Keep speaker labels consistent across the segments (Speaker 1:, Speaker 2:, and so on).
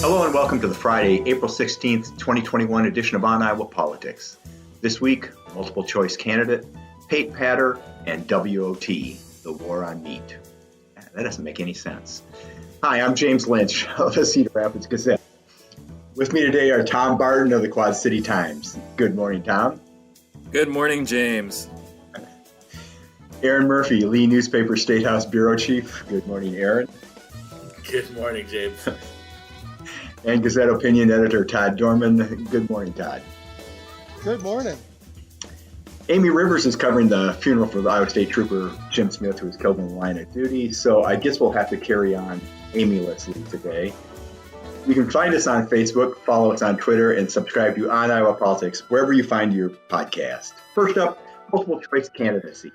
Speaker 1: Hello and welcome to the Friday, April 16th, 2021 edition of On Iowa Politics. This week, multiple choice candidate, Pate, and WOT, the war on meat. That doesn't make any sense. Hi, I'm James Lynch of the Cedar Rapids Gazette. With me today are Tom Barton of the Quad City Times. Good morning, Tom.
Speaker 2: Good morning, James.
Speaker 1: Erin Murphy, Lee Newspapers Statehouse Bureau Chief. Good morning, Erin.
Speaker 3: Good morning, James.
Speaker 1: And Gazette Opinion Editor Todd Dorman. Good morning, Todd.
Speaker 4: Good morning.
Speaker 1: Amy Rivers is covering the funeral for the Iowa State Trooper Jim Smith, who was killed in the line of duty. So I guess we'll have to carry on Amy-lessly today. You can find us on Facebook, follow us on Twitter, and subscribe to On Iowa Politics wherever you find your podcast. First up, multiple choice candidacy.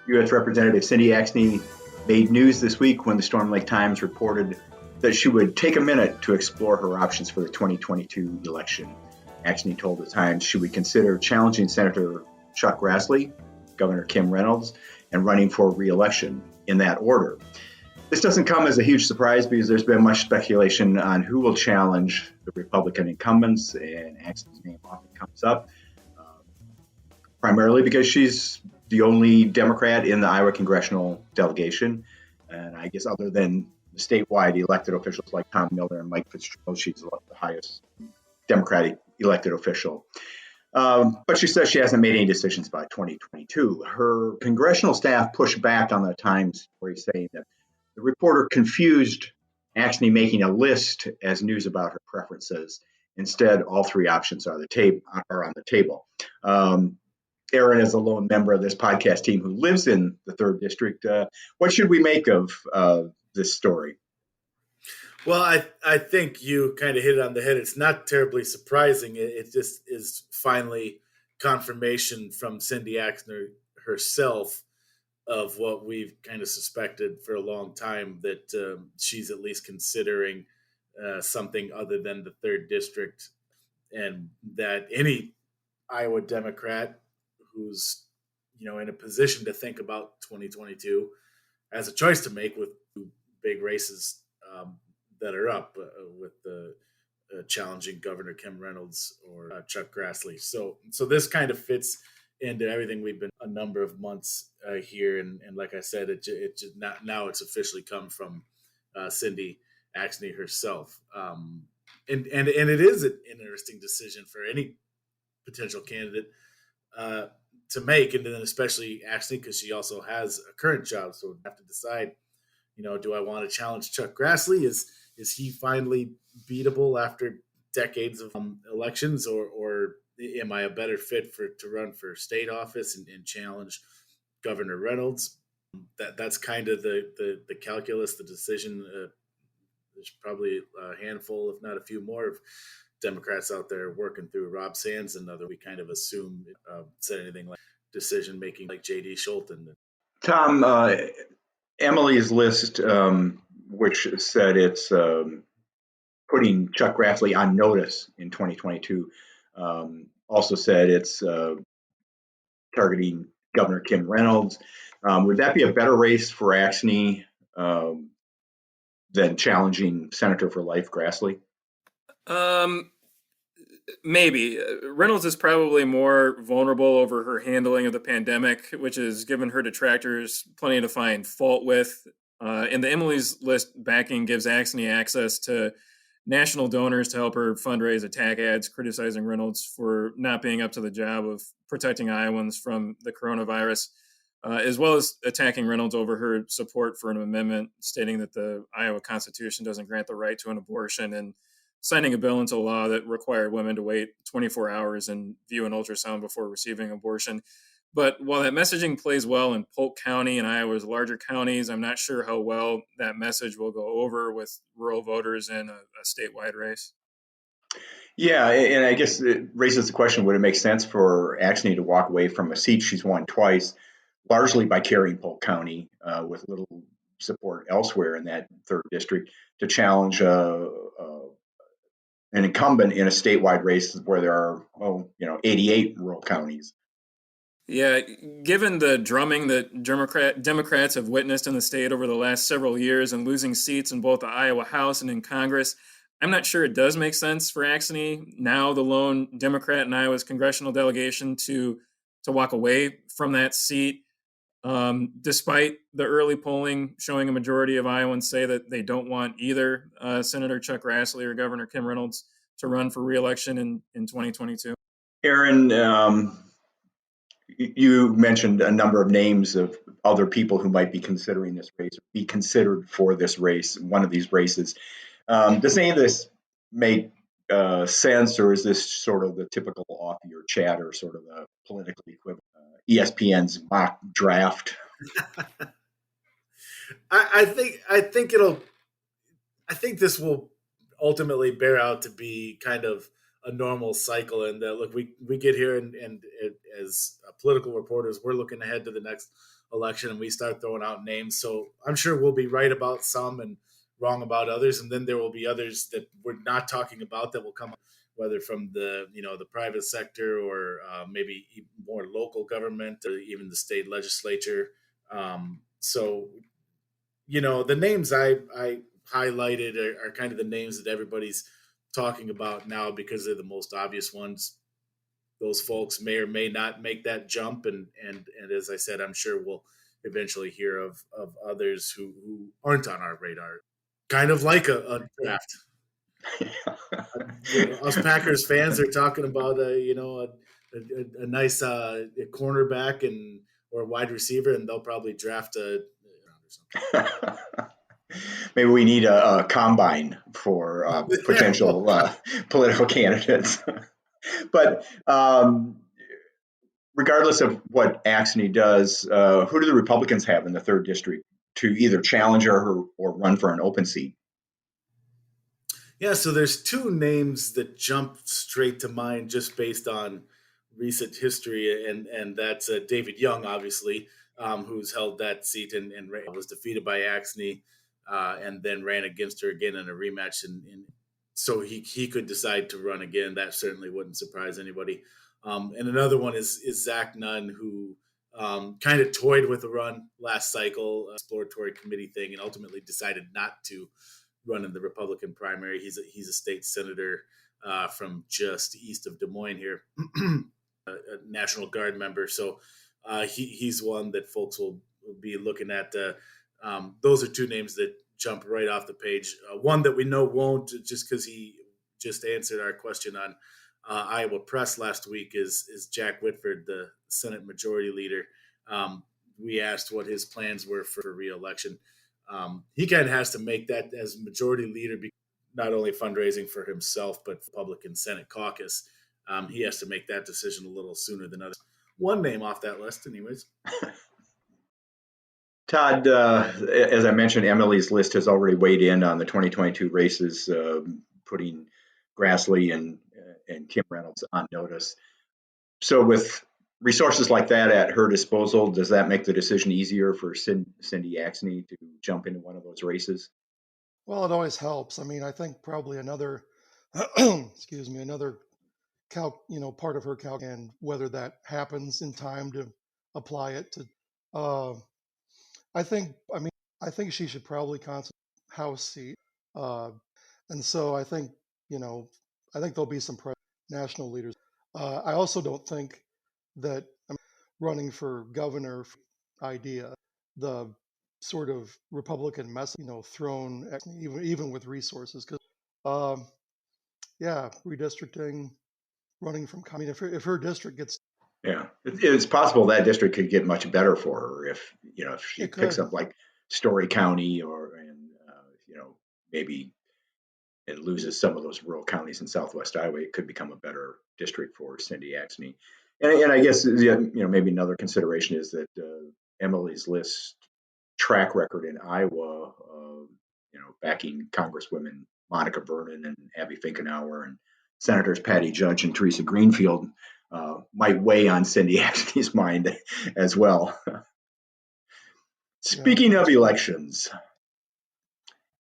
Speaker 1: U.S. Representative Cindy Axne made news this week when the Storm Lake Times reported that she would take a minute to explore her options for the 2022 election. Axne told the Times she would consider challenging Senator Chuck Grassley, Governor Kim Reynolds, and running for re-election in that order. This doesn't come as a huge surprise because there's been much speculation on who will challenge the Republican incumbents, and Axne's name often comes up, primarily because she's the only Democrat in the Iowa congressional delegation. And I guess other than the statewide elected officials like Tom Miller and Mike Fitzgerald, she's the highest Democratic elected official. But she says she hasn't made any decisions about 2022. Her congressional staff pushed back on the Times story, saying that the reporter confused Axne making a list as news about her preferences. Instead, all three options are on the table. Erin is a lone member of this podcast team who lives in the 3rd District. What should we make of this story?
Speaker 3: Well, I think you kind of hit it on the head. It's not terribly surprising. It just is finally confirmation from Cindy Axne herself of what we've kind of suspected for a long time, that she's at least considering something other than the 3rd District, and that any Iowa Democrat who's in a position to think about 2022 has a choice to make with two big races that are up with the challenging Governor Kim Reynolds or Chuck Grassley. So this kind of fits into everything we've been a number of months here, and like I said, it now it's officially come from Cindy Axne herself, and it is an interesting decision for any potential candidate to make, and then especially Axne, because she also has a current job, so we have to decide, do I want to challenge Chuck Grassley? Is he finally beatable after decades of elections, or am I a better fit to run for state office and challenge Governor Reynolds? That's kind of the calculus, the decision. There's probably a handful, if not a few more, of Democrats out there working through Rob Sands and other. We kind of assume said anything like decision making like J.D. Schulten.
Speaker 1: Tom, Emily's list, which said it's putting Chuck Grassley on notice in 2022, also said it's targeting Governor Kim Reynolds. Would that be a better race for Axne than challenging Senator for Life Grassley?
Speaker 2: Maybe. Reynolds is probably more vulnerable over her handling of the pandemic, which has given her detractors plenty to find fault with. And the Emily's List backing gives Axne access to national donors to help her fundraise attack ads criticizing Reynolds for not being up to the job of protecting Iowans from the coronavirus, as well as attacking Reynolds over her support for an amendment stating that the Iowa Constitution doesn't grant the right to an abortion, and signing a bill into law that required women to wait 24 hours and view an ultrasound before receiving abortion. But while that messaging plays well in Polk County and Iowa's larger counties, I'm not sure how well that message will go over with rural voters in a statewide race.
Speaker 1: Yeah, and I guess it raises the question, would it make sense for Axne to walk away from a seat she's won twice, largely by carrying Polk County with little support elsewhere in that 3rd District, to challenge an incumbent in a statewide race where there are, 88 rural counties?
Speaker 2: Yeah, given the drumming that Democrats have witnessed in the state over the last several years and losing seats in both the Iowa House and in Congress, I'm not sure it does make sense for Axne, now the lone Democrat in Iowa's congressional delegation, to walk away from that seat, despite the early polling showing a majority of Iowans say that they don't want either Senator Chuck Grassley or Governor Kim Reynolds to run for re-election in 2022.
Speaker 1: Erin, you mentioned a number of names of other people who might be considering this race, or be considered for this race, one of these races. Does any of this make sense, or is this sort of the typical off-year chatter, sort of the political equivalent, ESPN's mock draft?
Speaker 3: I think this will ultimately bear out to be kind of a normal cycle, and look, we get here and as political reporters, we're looking ahead to the next election, and we start throwing out names. So I'm sure we'll be right about some and wrong about others, and then there will be others that we're not talking about that will come, whether from the private sector or maybe more local government or even the state legislature. So the names I highlighted are kind of the names that everybody's talking about now because they're the most obvious ones. Those folks may or may not make that jump, and as I said, I'm sure we'll eventually hear of others who aren't on our radar. Kind of like a draft. Us Packers fans are talking about a nice cornerback or wide receiver, and they'll probably draft a or something.
Speaker 1: Maybe we need a combine for potential political candidates. But regardless of what Axne does, who do the Republicans have in the 3rd district to either challenge her or run for an open seat?
Speaker 3: Yeah, so there's 2 names that jump straight to mind just based on recent history, and that's David Young, obviously, who's held that seat and was defeated by Axne, and then ran against her again in a rematch, and so he could decide to run again. That certainly wouldn't surprise anybody. And another one is Zach Nunn, who kind of toyed with a run last cycle, exploratory committee thing, and ultimately decided not to run in the Republican primary. He's a state senator from just east of Des Moines here, a National Guard member. So he's one that folks will be looking at. Those are 2 names that jump right off the page. One that we know won't, just because he just answered our question on Iowa Press last week, is Jack Whitford, the Senate Majority Leader. We asked what his plans were for re-election. He kind of has to make that as Majority Leader, not only fundraising for himself, but Republican Senate caucus. He has to make that decision a little sooner than others. One name off that list, anyways.
Speaker 1: Todd, as I mentioned, Emily's list has already weighed in on the 2022 races, putting Grassley and Kim Reynolds on notice. So with resources like that at her disposal, does that make the decision easier for Cindy Axne to jump into one of those races?
Speaker 4: Well, it always helps. I mean, I think probably another, another part of her calc, and whether that happens in time to apply it to. I think she should probably concentrate House seat, and so I think there'll be some national leaders. I also don't think that running for governor idea, the sort of Republican message, thrown even with resources, because redistricting, running from. I mean, if her district gets.
Speaker 1: Yeah, it's possible that district could get much better for her if she picks up like Story County maybe and loses some of those rural counties in Southwest Iowa. It could become a better district for Cindy Axne. And I guess maybe another consideration is that Emily's list track record in Iowa, backing Congresswomen Monica Vernon and Abby Finkenauer and Senators Patty Judge and Teresa Greenfield might weigh on Cindy Axne's mind as well. Speaking of elections,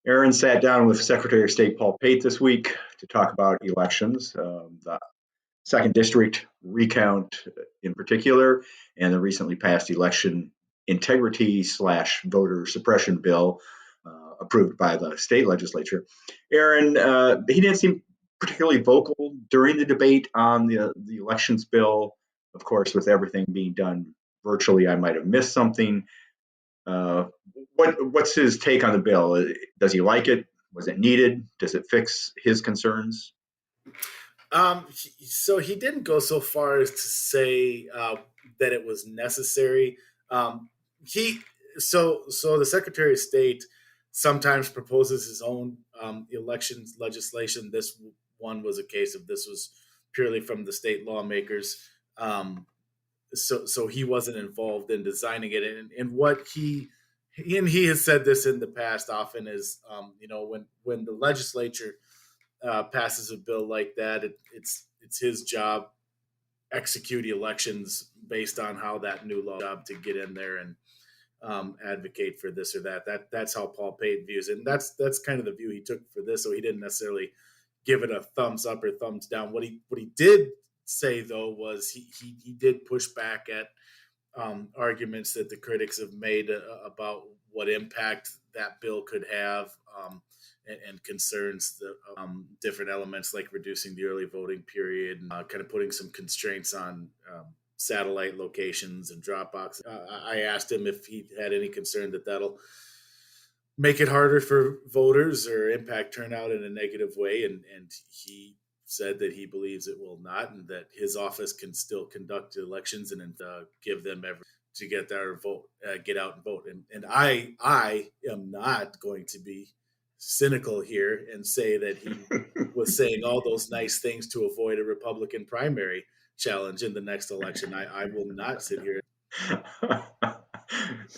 Speaker 1: Erin sat down with Secretary of State Paul Pate this week to talk about elections, the 2nd District recount in particular, and the recently passed election integrity / voter suppression bill, approved by the state legislature. Erin, he didn't seem particularly vocal during the debate on the elections bill. Of course, with everything being done virtually, I might have missed something. What's his take on the bill? Does he like it? Was it needed? Does it fix his concerns?
Speaker 3: So he didn't go so far as to say that it was necessary. So the Secretary of State sometimes proposes his own elections legislation. This one was a case of this was purely from the state lawmakers. So he wasn't involved in designing it. And what he has said this in the past often is, when the legislature passes a bill like that, it's his job execute elections based on how that new law job to get in there and advocate for this or that. That's how Paul Pate views it, and that's kind of the view he took for this. So he didn't necessarily give it a thumbs up or thumbs down. What he did say though was he did push back at arguments that the critics have made about what impact that bill could have. And concerns the different elements like reducing the early voting period and kind of putting some constraints on satellite locations and drop boxes. I asked him if he had any concern that that'll make it harder for voters or impact turnout in a negative way. And he said that he believes it will not, and that his office can still conduct elections and give them every to get their vote, get out and vote. And I am not going to be cynical here and say that he was saying all those nice things to avoid a Republican primary challenge in the next election. I will not sit here.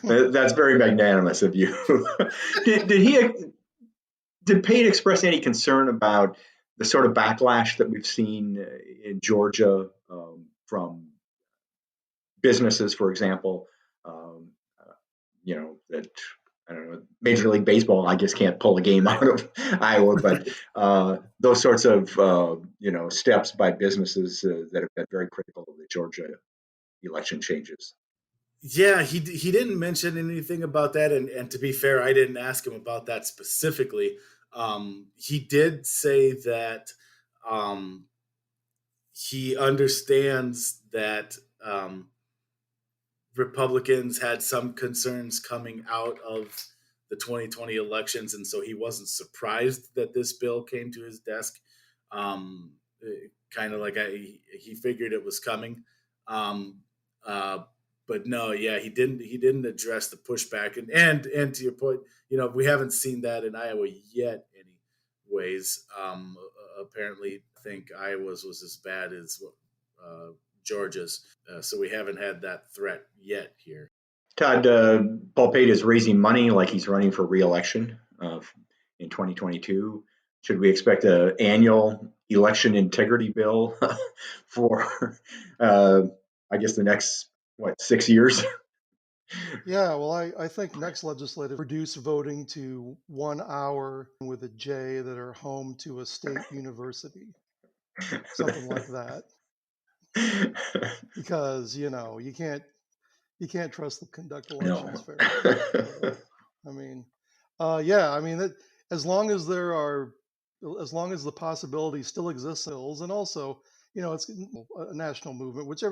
Speaker 1: That's very magnanimous of you. Did Pate express any concern about the sort of backlash that we've seen in Georgia from businesses, for example? That, I don't know, Major League Baseball, I guess, can't pull a game out of Iowa, but those sorts of, steps by businesses that have been very critical of the Georgia election changes.
Speaker 3: Yeah, he didn't mention anything about that. And to be fair, I didn't ask him about that specifically. He did say that he understands that Republicans had some concerns coming out of the 2020 elections, and so he wasn't surprised that this bill came to his desk. Kind of like he figured it was coming, but no, yeah, he didn't address the pushback. And to your point, we haven't seen that in Iowa yet. Anyways, apparently, I think Iowa's was as bad as Georgia's. So we haven't had that threat yet here.
Speaker 1: Todd, Paul Pate is raising money like he's running for re-election in 2022. Should we expect an annual election integrity bill for, I guess, the next, 6 years?
Speaker 4: Yeah, well, I think next legislative reduce voting to 1 hour with a J that are home to a state university, something like that. Because you can't trust the conduct elections fairly. That as long as the possibility still exists, and also it's a national movement, which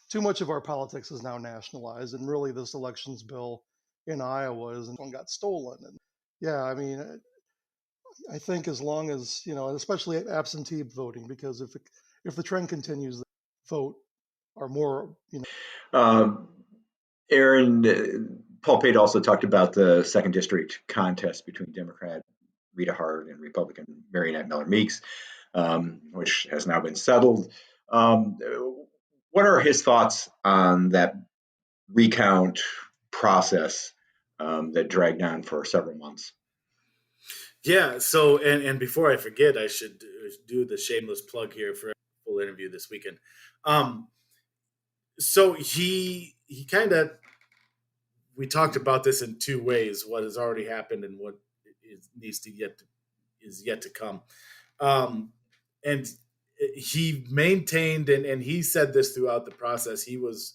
Speaker 4: too much of our politics is now nationalized, and really this elections bill in Iowa one got stolen. And I think as long as especially absentee voting, because if the trend continues, vote are more,
Speaker 1: Erin, Paul Pate also talked about the second district contest between Democrat Rita Hart and Republican Mariannette Miller Meeks, which has now been settled. What are his thoughts on that recount process that dragged on for several months?
Speaker 3: Yeah. So, and before I forget, I should do the shameless plug here for a full interview this weekend. So he we talked about this in two ways: what has already happened and what is yet to come. And he maintained, and he said this throughout the process, he was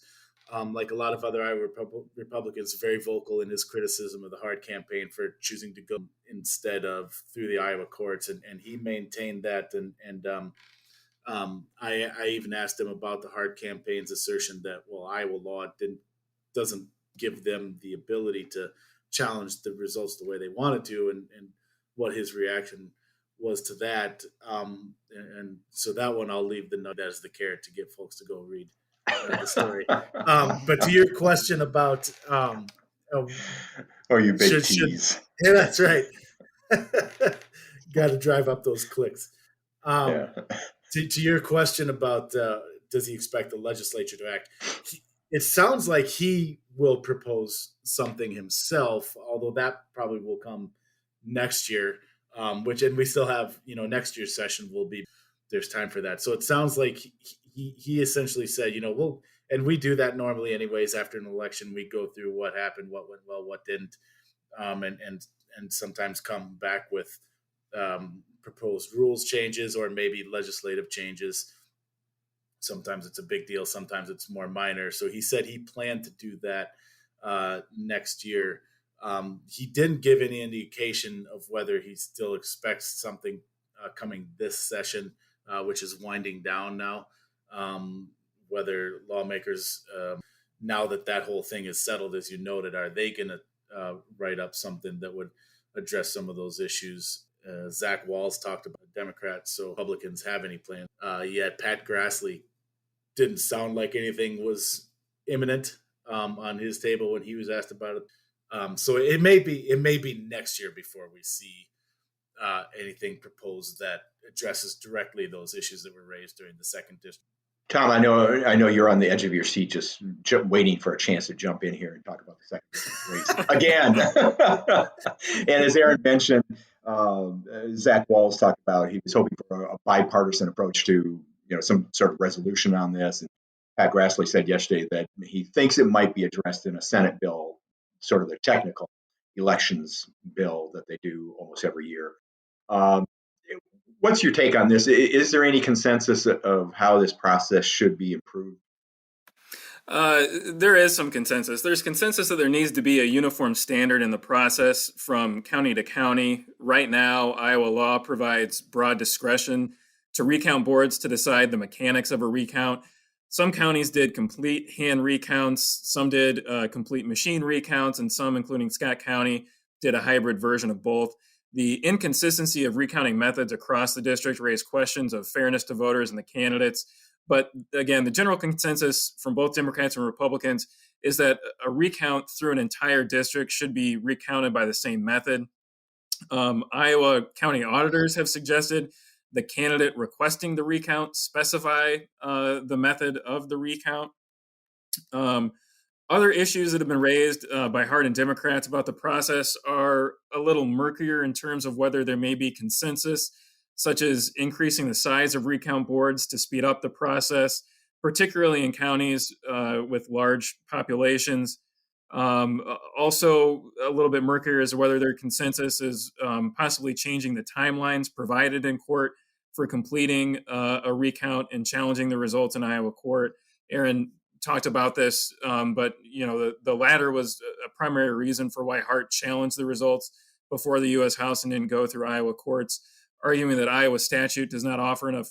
Speaker 3: like a lot of other Iowa Republicans, very vocal in his criticism of the Hart campaign for choosing to go instead of through the Iowa courts, and he maintained that. I even asked him about the Hart campaign's assertion that, well, Iowa law doesn't give them the ability to challenge the results the way they wanted to, and what his reaction was to that. And so that one I'll leave the nut as the carrot to get folks to go read the story. But to your question about
Speaker 1: you big tease.
Speaker 3: Yeah, that's right. Got to drive up those clicks.
Speaker 1: Yeah.
Speaker 3: To your question about does he expect the legislature to act, it sounds like he will propose something himself, although that probably will come next year, and we still have, next year's session there's time for that. So it sounds like he essentially said, and we do that normally anyways after an election. We go through what happened, what went well, what didn't, and sometimes come back with proposed rules changes or maybe legislative changes. Sometimes it's a big deal, sometimes it's more minor. So he said he planned to do that next year. He didn't give any indication of whether he still expects something coming this session, which is winding down now. Whether lawmakers, now that whole thing is settled, as you noted, are they going to write up something that would address some of those issues? Zach Walz talked about Democrats, so Republicans have any plans yet. Pat Grassley didn't sound like anything was imminent on his table when he was asked about it. So it may be next year before we see anything proposed that addresses directly those issues that were raised during the second district.
Speaker 1: Tom, I know you're on the edge of your seat, just waiting for a chance to jump in here and talk about the second district race again. And as Erin mentioned, Zach Walz talked about he was hoping for a bipartisan approach to some sort of resolution on this. And Pat Grassley said yesterday that he thinks it might be addressed in a Senate bill, sort of the technical elections bill that they do almost every year. What's your take on this? Is there any consensus of how this process should be improved?
Speaker 2: There is some consensus. There's consensus that there needs to be a uniform standard in the process from county to county. Right now, Iowa law provides broad discretion to recount boards to decide the mechanics of a recount. Some counties did complete hand recounts, some did complete machine recounts, and some, including Scott County, did a hybrid version of both. The inconsistency of recounting methods across the district raised questions of fairness to voters and the candidates. But again, the general consensus from both Democrats and Republicans is that a recount through an entire district should be recounted by the same method. Iowa county auditors have suggested the candidate requesting the recount specify the method of the recount. Other issues that have been raised by Hart and Democrats about the process are a little murkier in terms of whether there may be consensus, such as increasing the size of recount boards to speed up the process, particularly in counties with large populations. Also, a little bit murkier is whether their consensus is possibly changing the timelines provided in court for completing a recount and challenging the results in Iowa court. Erin talked about this, but the latter was a primary reason for why Hart challenged the results before the U.S. House and didn't go through Iowa courts, arguing that Iowa statute does not offer enough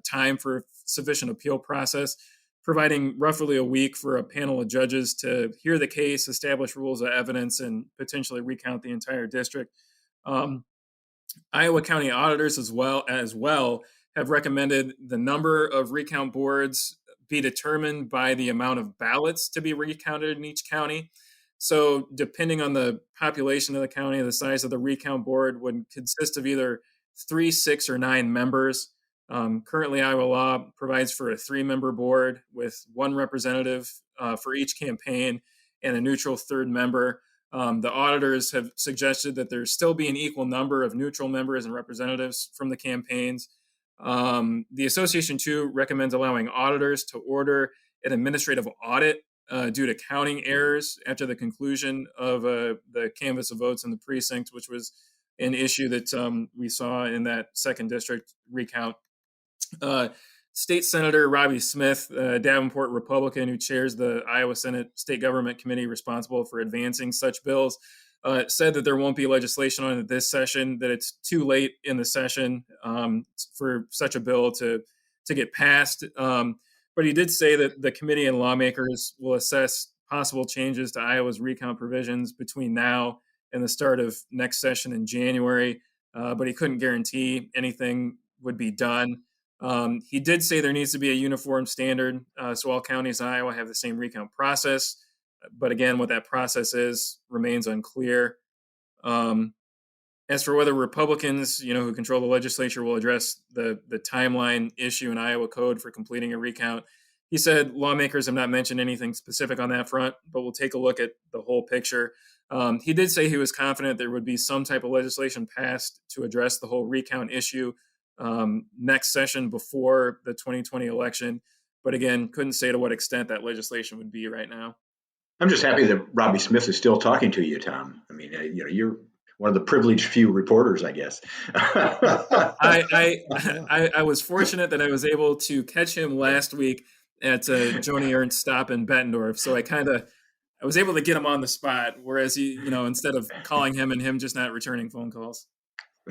Speaker 2: time for sufficient appeal process, providing roughly a week for a panel of judges to hear the case, establish rules of evidence, and potentially recount the entire district. Iowa county auditors as well have recommended the number of recount boards be determined by the amount of ballots to be recounted in each county. So depending on the population of the county, the size of the recount board would consist of either 3, 6, or 9 members. Currently, Iowa law provides for a 3-member board with 1 representative for each campaign and a neutral 3rd member. The auditors have suggested that there still be an equal number of neutral members and representatives from the campaigns. The association, too, recommends allowing auditors to order an administrative audit due to counting errors after the conclusion of the canvass of votes in the precinct, which was an issue that we saw in that second district recount. State Senator Robbie Smith, a Davenport Republican who chairs the Iowa Senate State Government Committee responsible for advancing such bills, said that there won't be legislation on it this session, that it's too late in the session for such a bill to get passed. But he did say that the committee and lawmakers will assess possible changes to Iowa's recount provisions between now and the start of next session in January. But he couldn't guarantee anything would be done. He did say there needs to be a uniform standard, so all counties in Iowa have the same recount process. But again, what that process is remains unclear. As for whether Republicans, who control the legislature, will address the timeline issue in Iowa code for completing a recount, he said lawmakers have not mentioned anything specific on that front, but we'll take a look at the whole picture. He did say he was confident there would be some type of legislation passed to address the whole recount issue next session before the 2020 election. But again, couldn't say to what extent that legislation would be right now.
Speaker 1: I'm just happy that Robbie Smith is still talking to you, Tom. I mean, you're one of the privileged few reporters, I guess.
Speaker 2: I was fortunate that I was able to catch him last week at Joni Ernst's stop in Bettendorf. So I was able to get him on the spot, whereas he, instead of calling him and him just not returning phone calls.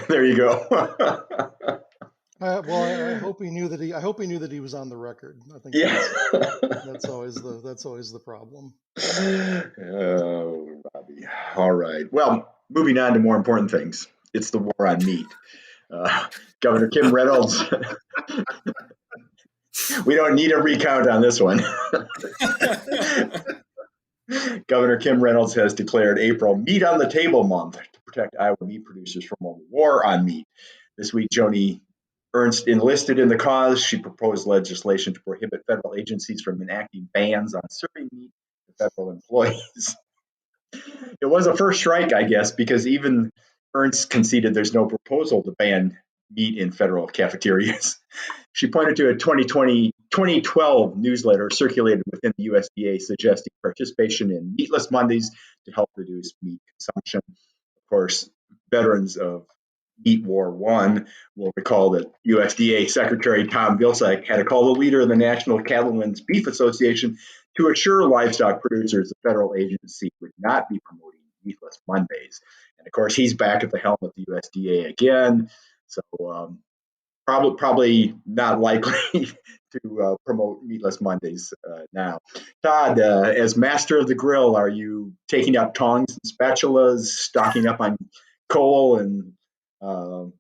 Speaker 1: There you go.
Speaker 4: I hope he knew that he was on the record. I think that's always the problem.
Speaker 1: Oh, Robbie. All right. Well, moving on to more important things. It's the war on meat. Governor Kim Reynolds. We don't need a recount on this one. Governor Kim Reynolds has declared April Meat on the Table Month to protect Iowa meat producers from a war on meat. This week, Joni Ernst enlisted in the cause. She proposed legislation to prohibit federal agencies from enacting bans on serving meat to federal employees. It was a first strike, I guess, because even Ernst conceded there's no proposal to ban meat in federal cafeterias. She pointed to a 2012 newsletter circulated within the USDA suggesting participation in Meatless Mondays to help reduce meat consumption. Of course, veterans of Meat War I will recall that USDA Secretary Tom Vilsack had to call the leader of the National Cattlemen's Beef Association to assure livestock producers the federal agency would not be promoting Meatless Mondays. And of course, he's back at the helm of the USDA again. So probably not likely to promote Meatless Mondays now. Todd, as master of the grill, are you taking up tongs and spatulas, stocking up on coal and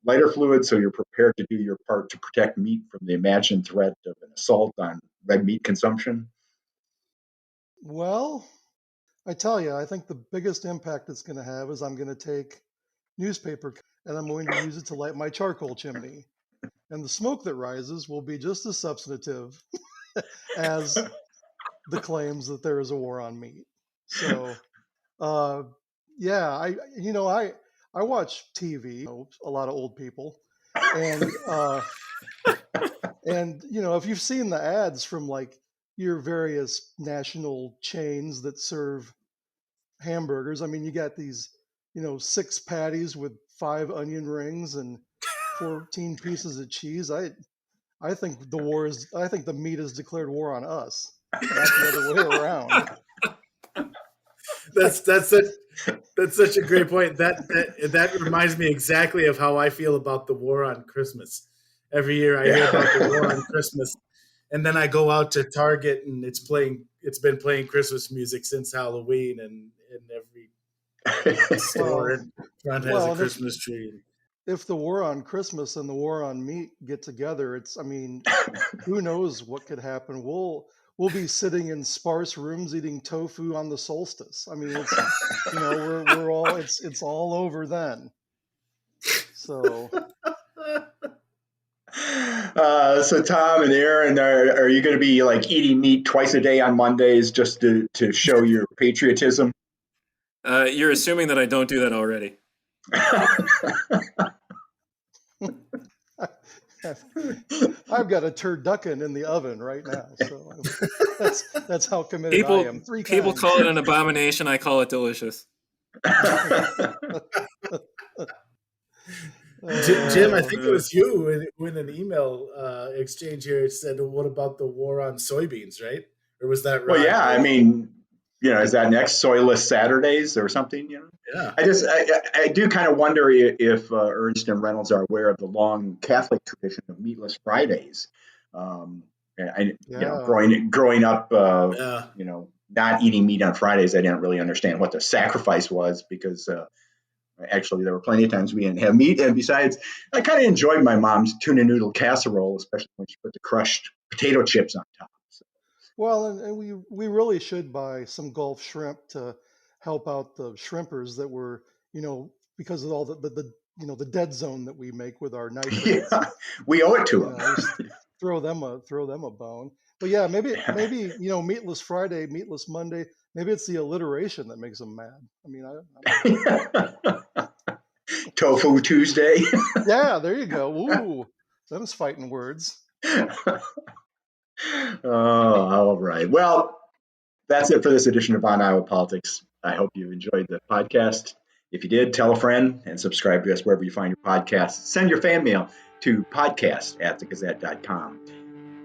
Speaker 1: lighter fluid so you're prepared to do your part to protect meat from the imagined threat of an assault on red meat consumption?
Speaker 4: Well, I tell you, I think the biggest impact it's going to have is I'm going to take newspaper and I'm going to use it to light my charcoal chimney. And the smoke that rises will be just as substantive as the claims that there is a war on meat. So, I watch TV, a lot of old people, and if you've seen the ads from like your various national chains that serve hamburgers, I mean, you got these, 6 patties with 5 onion rings and 14 pieces of cheese. I think the meat has declared war on us, not the other way around.
Speaker 3: That's such a great point. That reminds me exactly of how I feel about the war on Christmas. Every year I hear about the war on Christmas, and then I go out to Target and it's been playing Christmas music since Halloween, and every store in front has a Christmas tree.
Speaker 4: If the war on Christmas and the war on meat get together, who knows what could happen? We'll be sitting in sparse rooms eating tofu on the solstice. I mean, it's all over then. So,
Speaker 1: so Tom and Erin, are you going to be like eating meat twice a day on Mondays just to show your patriotism?
Speaker 2: You're assuming that I don't do that already.
Speaker 4: I've got a turducken in the oven right now, so that's how committed I am.
Speaker 2: People call it an abomination. I call it delicious.
Speaker 3: Jim, I think it was you in an email exchange here. It said, "What about the war on soybeans?" Right? Or was that
Speaker 1: Well,
Speaker 3: Rod?
Speaker 1: yeah, I mean, is that next Soilless Saturdays or something?
Speaker 3: Yeah.
Speaker 1: I do kind of wonder if Ernst and Reynolds are aware of the long Catholic tradition of meatless Fridays.
Speaker 4: Yeah.
Speaker 1: Growing up,
Speaker 3: Yeah.
Speaker 1: not eating meat on Fridays, I didn't really understand what the sacrifice was because actually there were plenty of times we didn't have meat. And besides, I kind of enjoyed my mom's tuna noodle casserole, especially when she put the crushed potato chips on top. So,
Speaker 4: Well, and we really should buy some Gulf shrimp to help out the shrimpers that were, because of all the dead zone that we make with our nitrates.
Speaker 1: yeah, we owe it to them.
Speaker 4: Just throw them a bone. But yeah, maybe meatless Friday, meatless Monday. Maybe it's the alliteration that makes them mad. I mean,
Speaker 1: Tofu Tuesday.
Speaker 4: yeah, there you go. Ooh, them's fighting words.
Speaker 1: Oh, all right. Well, that's it for this edition of On Iowa Politics. I hope you enjoyed the podcast. If you did, tell a friend and subscribe to us wherever you find your podcasts. Send your fan mail to podcast@thegazette.com.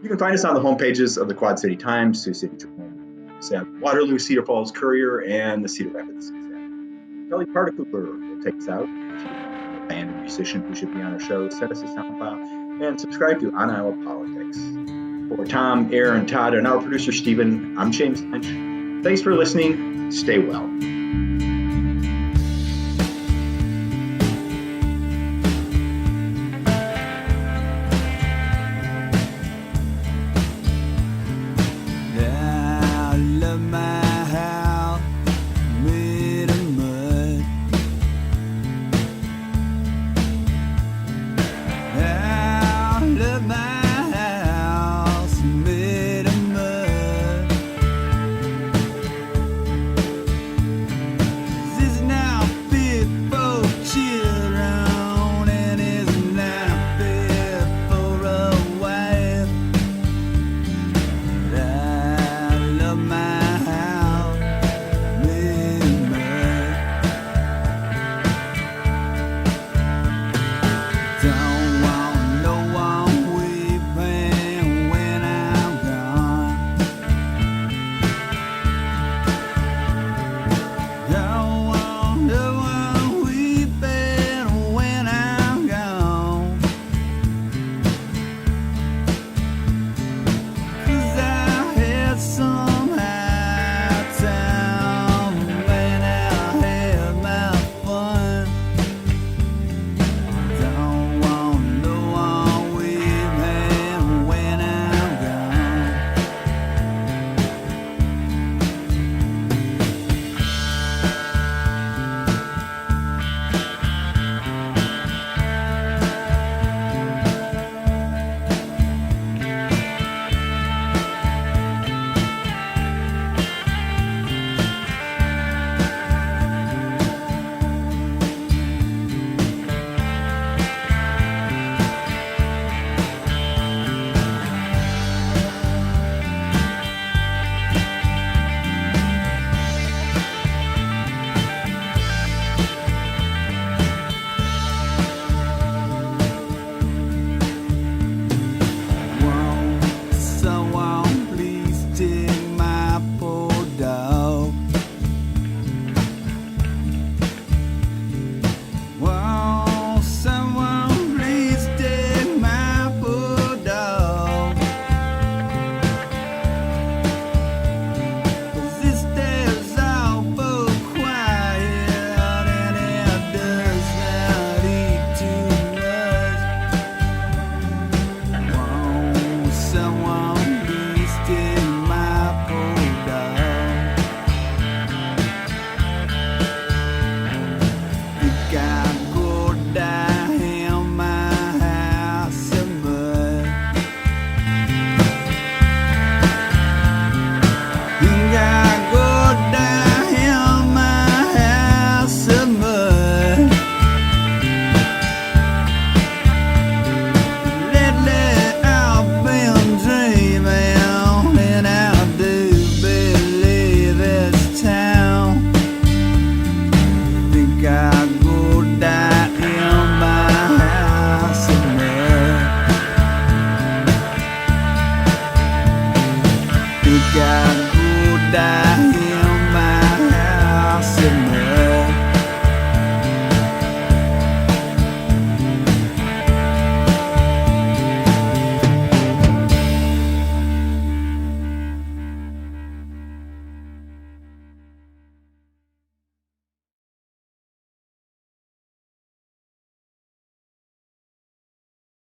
Speaker 1: You can find us on the homepages of the Quad City Times, Sioux City Tribune, Waterloo, Cedar Falls Courier, and the Cedar Rapids Gazette. Kelly Pardekooper will take us out. She's a band and musician who should be on our show. Send us a sound file and subscribe to On Iowa Politics. For Tom, Erin, Todd, and our producer Stephen, I'm James Lynch. Thanks for listening. Stay well.